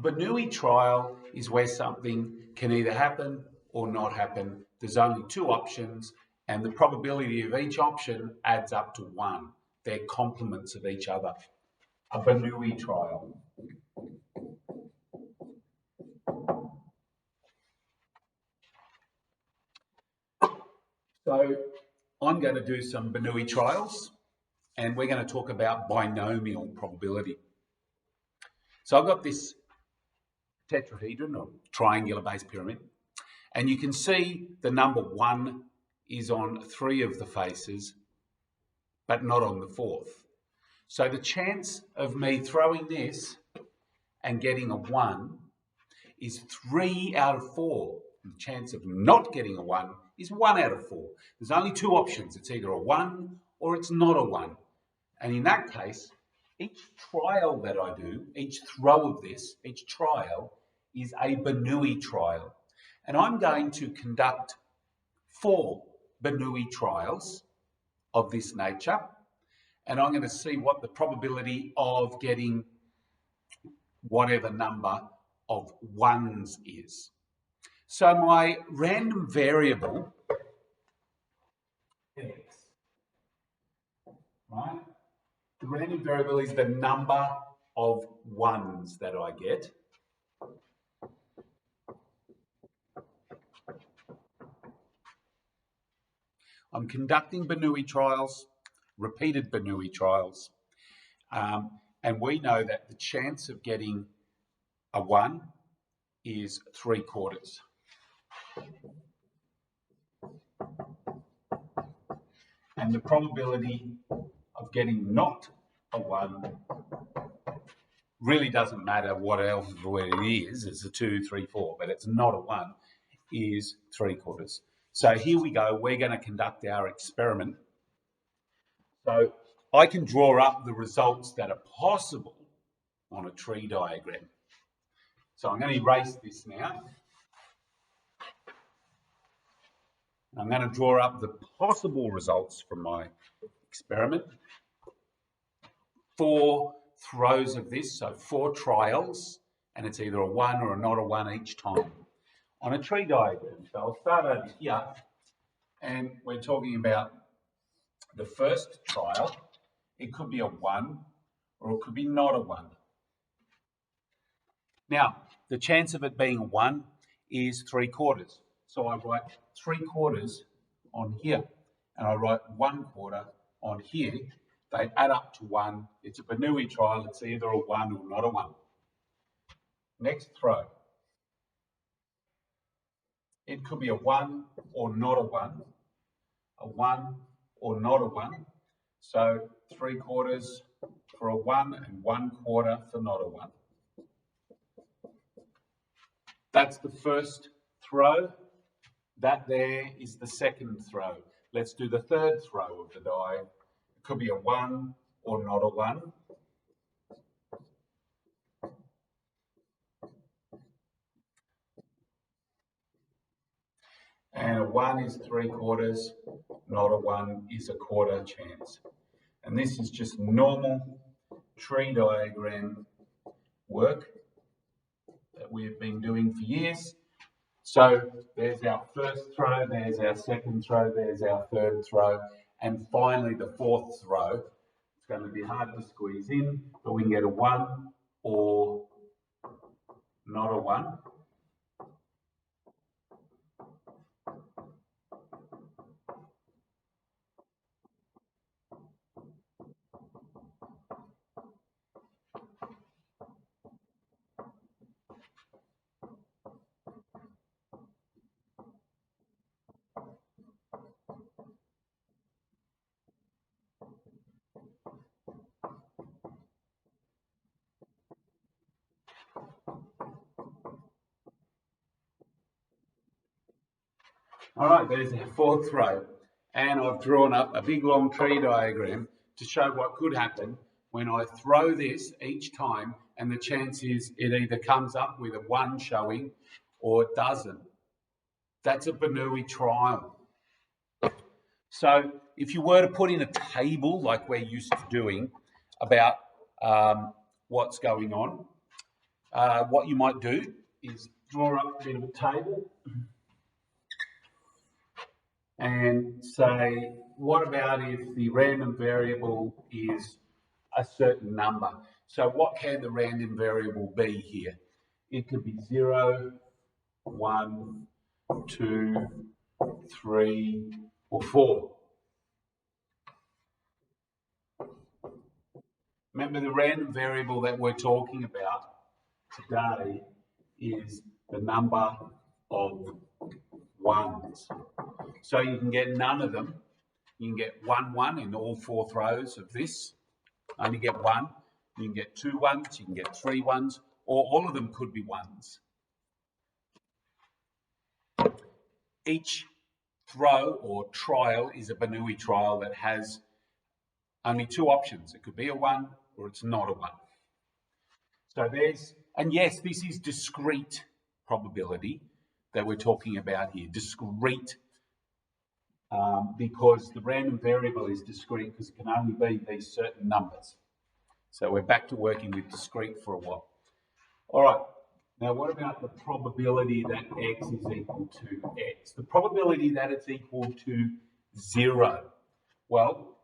Bernoulli trial is where something can either happen or not happen. There's only two options, and the probability of each option adds up to 1. They're complements of each other. A Bernoulli trial. So I'm going to do some Bernoulli trials, and we're going to talk about binomial probability. So I've got this tetrahedron or triangular base pyramid, and you can see the number 1 is on 3 of the faces, but not on the 4th. So the chance of me throwing this and getting a 1 is 3 out of 4. And the chance of not getting a 1 is 1 out of 4. There's only two options. It's either a 1 or it's not a 1. And in that case, each trial that I do, each throw of this, each trial is a Bernoulli trial. And I'm going to conduct 4 Bernoulli trials of this nature. And I'm going to see what the probability of getting whatever number of 1s is. So my random variable, x, right? The random variable is the number of 1s that I get. I'm conducting Bernoulli trials, repeated Bernoulli trials, and we know that the chance of getting a 1 is 3/4. And the probability of getting not a 1 really doesn't matter what else it is. It's a 2, 3, 4, but it's not a 1, is 3/4. So here we go. We're going to conduct our experiment. So I can draw up the results that are possible on a tree diagram. So I'm going to erase this now. I'm going to draw up the possible results from my experiment. 4 throws of this, so 4 trials, and it's either a 1 or not a 1 each time on a tree diagram. So I'll start over here, and we're talking about the first trial. It could be a 1 or it could be not a 1. Now, the chance of it being a 1 is 3/4. So I write 3/4 on here, and I write 1/4 on here. They add up to 1. It's a Bernoulli trial. It's either a 1 or not a 1. Next throw. It could be a 1 or not a 1. A 1 or not a 1. So 3/4 for a 1 and 1/4 for not a 1. That's the first throw. That there is the second throw. Let's do the third throw of the die. It could be a 1 or not a 1. And a 1 is 3/4, not a 1 is a 1/4 chance. And this is just normal tree diagram work that we've been doing for years. So there's our first throw, there's our second throw, there's our third throw, and finally the fourth throw. It's going to be hard to squeeze in, but we can get a 1 or not a 1. All right, there's our fourth row, and I've drawn up a big long tree diagram to show what could happen when I throw this each time, and the chance is it either comes up with a 1 showing or it doesn't. That's a Bernoulli trial. So if you were to put in a table like we're used to doing about what's going on, what you might do is draw up a bit of a table and say, what about if the random variable is a certain number? So what can the random variable be here? It could be 0, 1, 2, 3, or 4. Remember, the random variable that we're talking about today is the number of ones. So you can get none of them. You can get 1, 1 in all 4 rows of this. Only get 1. You can get 2 ones. You can get 3 ones. Or all of them could be ones. Each throw or trial is a Bernoulli trial that has only 2 options. It could be a 1 or it's not a 1. So and yes, this is discrete probability that we're talking about here. Discrete, because the random variable is discrete because it can only be these certain numbers. So we're back to working with discrete for a while. All right. Now, what about the probability that x is equal to x? The probability that it's equal to 0. Well,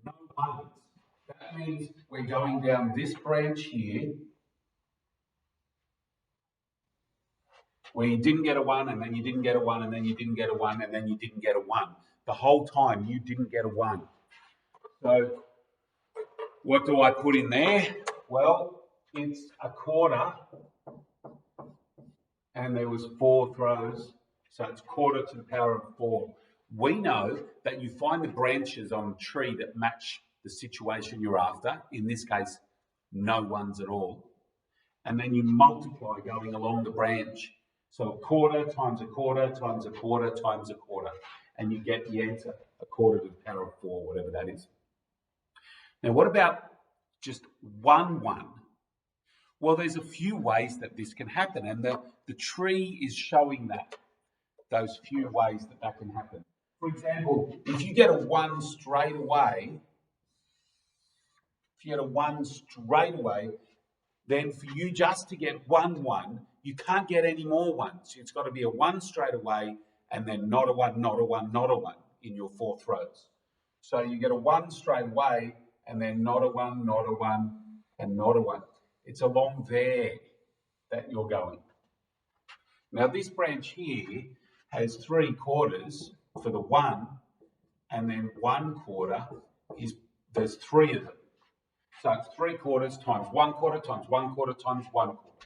no ones. That means we're going down this branch here where you didn't get a 1, and then you didn't get a 1, and then you didn't get a 1, and then you didn't get a 1. The whole time you didn't get a 1. So what do I put in there? Well, it's a quarter, and there was 4 throws, so it's quarter to the power of 4. We know that you find the branches on the tree that match the situation you're after, in this case, no ones at all, and then you multiply going along the branch. So a quarter times a quarter times a quarter times a quarter, and you get the answer, a quarter to the power of 4, whatever that is. Now, what about just 1, 1? Well, there's a few ways that this can happen, and the tree is showing that, those few ways that that can happen. For example, if you get a 1 straight away, then for you just to get 1, 1, you can't get any more ones. It's got to be a 1 straight away, and then not a 1, not a 1, not a 1 in your 4 throws. So you get a 1 straight away, and then not a 1, not a 1, and not a 1. It's along there that you're going. Now this branch here has 3 quarters for the 1, and then 1 quarter there's 3 of them. So it's 3 quarters times 1 quarter times 1 quarter times 1 quarter,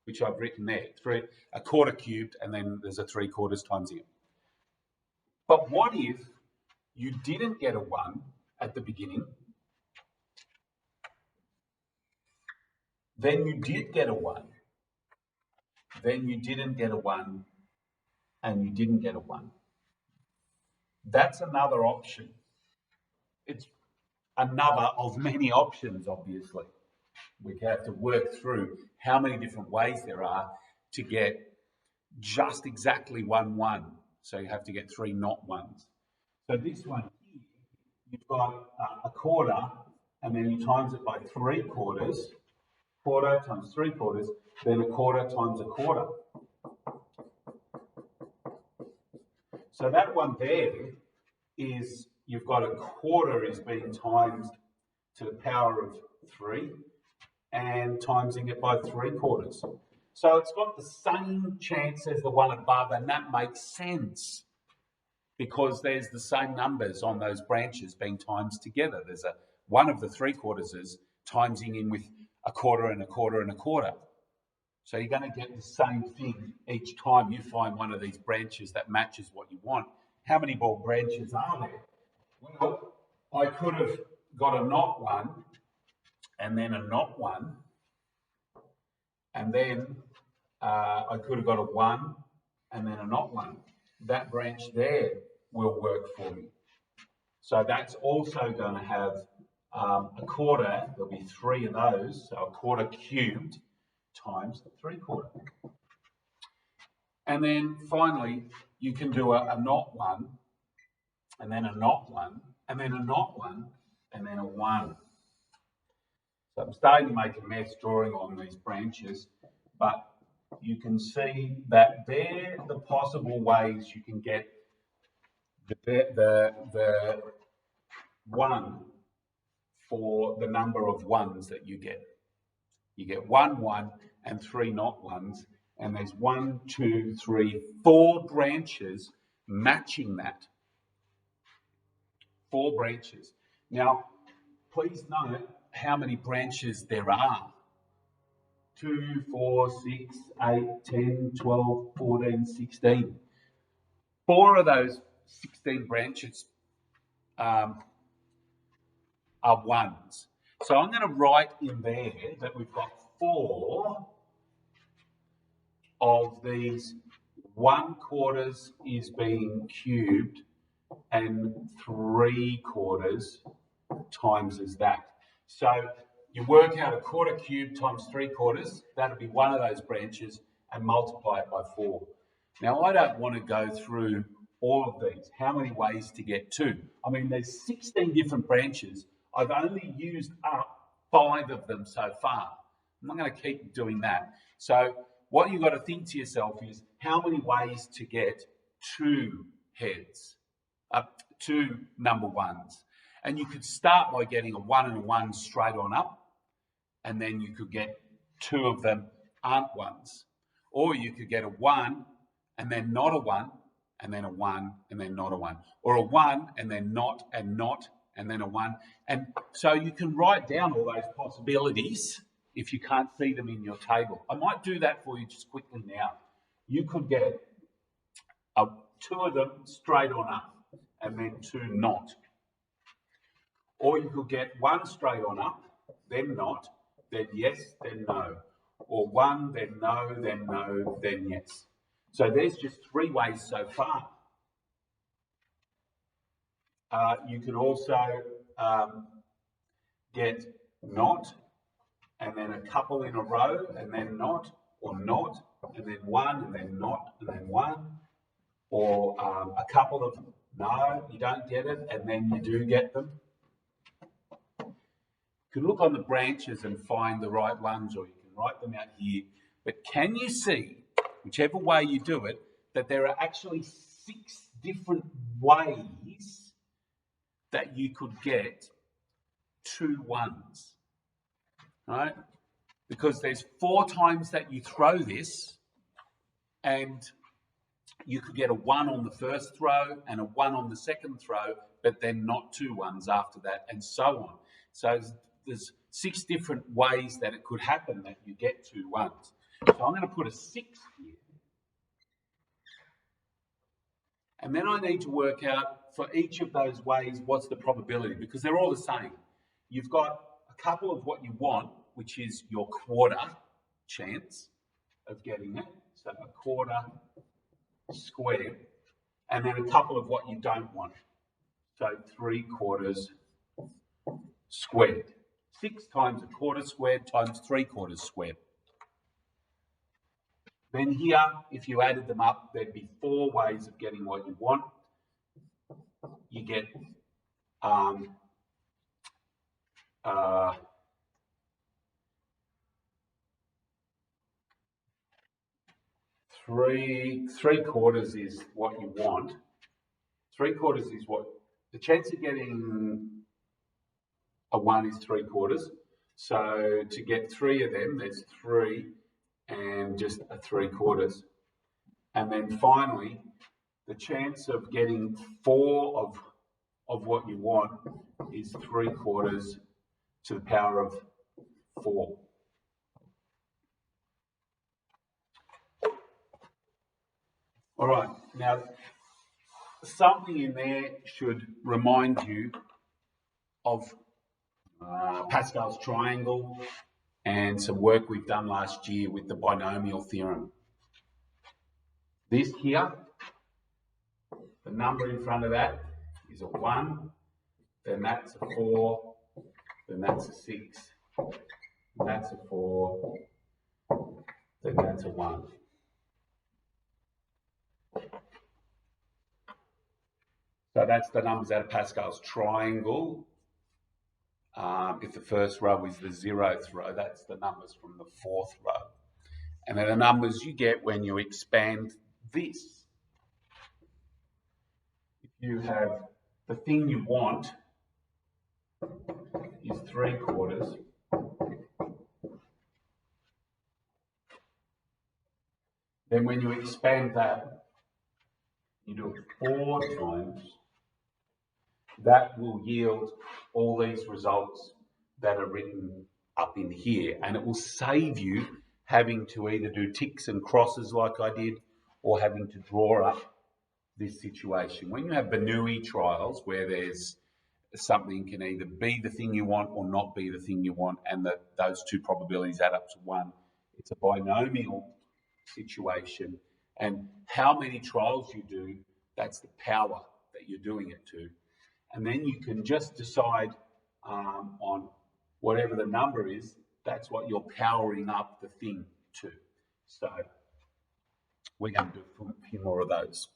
which I've written there. A quarter cubed, and then there's a 3 quarters times here. But what if you didn't get a 1 at the beginning, then you did get a 1, then you didn't get a 1, and you didn't get a 1? That's another option. It's another of many options, obviously. We have to work through how many different ways there are to get just exactly 1, 1. So you have to get 3 not 1s. So this one here, you've got a quarter, and then you times it by 3 quarters, quarter times 3 quarters, then a quarter times a quarter. So that one there is, you've got a quarter is being times to the power of 3 and timesing it by 3 quarters. So it's got the same chance as the one above, and that makes sense because there's the same numbers on those branches being times together. There's one of the 3 quarters is timesing in with a quarter and a quarter and a quarter. So you're going to get the same thing each time you find one of these branches that matches what you want. How many more branches are there? Well, I could have got a not 1 and then a not 1, and then I could have got a 1 and then a not 1. That branch there will work for me. So that's also going to have a quarter. There'll be 3 of those, so a quarter cubed times 3 quarter. And then finally, you can do a not 1, and then a not 1, and then a not 1, and then a 1. So I'm starting to make a mess drawing on these branches, but you can see that they're the possible ways you can get the 1 for the number of 1s that you get. You get 1, 1, and 3 not 1s, and there's 1, 2, 3, 4 branches matching that. 4 branches. Now, please note how many branches there are. 2, 4, 6, 8, 10, 12, 14, 16. 4 of those 16 branches are 1s. So I'm going to write in there that we've got 4 of these 1/4 is being cubed and 3/4 times is that. So you work out 1/4 cubed times 3/4, that'll be one of those branches, and multiply it by 4. Now I don't want to go through all of these. How many ways to get 2? I mean, there's 16 different branches. I've only used up 5 of them so far. I'm not going to keep doing that. So what you've got to think to yourself is how many ways to get 2 heads, 2 number 1s. And you could start by getting a 1 and a 1 straight on up, and then you could get 2 of them aren't 1s. Or you could get a 1 and then not a 1, and then a 1 and then not a 1. Or a 1 and then not, and then a 1. And so you can write down all those possibilities if you can't see them in your table. I might do that for you just quickly now. You could get 2 of them straight on up, and then 2 not. Or you could get 1 straight on up, then not, then yes, then no. Or 1, then no, then yes. So there's just 3 ways so far. You can also get not, and then a couple in a row, and then not, or not, and then 1, and then not, and then 1. Or a couple of no, you don't get it, and then you do get them. You can look on the branches and find the right ones, or you can write them out here. But can you see, whichever way you do it, that there are actually 6 different ways that you could get 2 1s, right? Because there's 4 times that you throw this, and you could get a 1 on the first throw and a 1 on the second throw, but then not 2 1s after that, and so on. So there's 6 different ways that it could happen that you get 2 1s. So I'm going to put a 6 here. And then I need to work out for each of those ways what's the probability, because they're all the same. You've got a couple of what you want, which is your 1/4 chance of getting it. So a 1/4 squared, and then a couple of what you don't want. So 3/4 squared. 6 times a 1/4 squared times 3/4 squared. Then here, if you added them up, there'd be 4 ways of getting what you want. You get 3/4 is what you want. 3/4 is what the chance of getting a 1 is 3/4. So to get 3 of them, there's 3 and just a 3/4. And then finally, the chance of getting 4 of what you want is 3/4 to the power of 4. All right, now something in there should remind you of Pascal's triangle and some work we've done last year with the binomial theorem. This here, the number in front of that is a 1, then that's a 4, then that's a 6, that's a 4, then that's a 1. So that's the numbers out of Pascal's triangle. If the first row is the 0th row, that's the numbers from the 4th row. And they're the numbers you get when you expand this. If you have the thing you want is 3/4, then when you expand that, you do it 4 times, that will yield all these results that are written up in here, and it will save you having to either do ticks and crosses like I did, or having to draw up this situation. When you have Bernoulli trials where there's something can either be the thing you want or not be the thing you want, and that those two probabilities add up to 1, it's a binomial situation. And how many trials you do, that's the power that you're doing it to. And then you can just decide on whatever the number is, that's what you're powering up the thing to. So we're going to do a few more of those.